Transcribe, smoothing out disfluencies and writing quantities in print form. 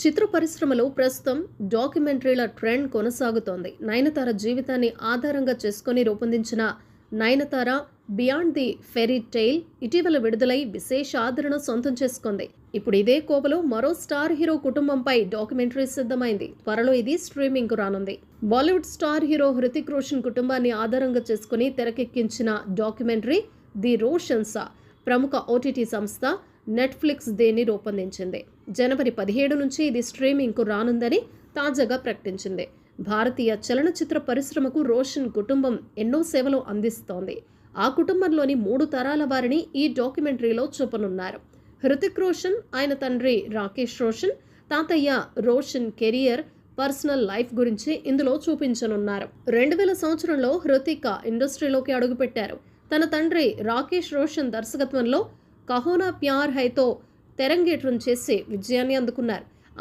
చిత్ర పరిశ్రమలో ప్రస్తుతం డాక్యుమెంటరీల ట్రెండ్ కొనసాగుతోంది. నయనతార జీవితాన్ని ఆధారంగా చేసుకుని రూపొందించిన Nayanthara beyond the fairy tail ఇటీవల విడుదలై విశేష ఆదరణ సొంతం చేసుకుంది. ఇప్పుడు ఇదే కోవలో మరో స్టార్ హీరో కుటుంబంపై డాక్యుమెంటరీ సిద్ధమైంది. త్వరలో ఇది స్ట్రీమింగ్ కు రానుంది. బాలీవుడ్ స్టార్ హీరో హృతిక్ రోషన్ కుటుంబాన్ని ఆధారంగా చేసుకుని తెరకెక్కించిన డాక్యుమెంటరీ ది రోషన్స్ ప్రముఖ ఓటీటీ సంస్థ నెట్ఫ్లిక్స్ దీన్ని రూపొందించింది. జనవరి 17 నుంచి ఇది స్ట్రీమింగ్కు రానుందని తాజాగా ప్రకటించింది. భారతీయ చలనచిత్ర పరిశ్రమకు రోషన్ కుటుంబం ఎన్నో సేవలు అందిస్తోంది. ఆ కుటుంబంలోని 3 తరాల వారిని ఈ డాక్యుమెంటరీలో చూపనున్నారు. హృతిక్ రోషన్, ఆయన తండ్రి రాకేష్ రోషన్, తాతయ్య రోషన్ కెరియర్, పర్సనల్ లైఫ్ గురించి ఇందులో చూపించనున్నారు. 2000 సంవత్సరంలో హృతిక్ ఇండస్ట్రీలోకి అడుగుపెట్టారు. తన తండ్రి రాకేష్ రోషన్ దర్శకత్వంలో కహోనా ప్యార్ హైతో తెరంగేట్రం చేసి విజయాన్ని అందుకున్నారు.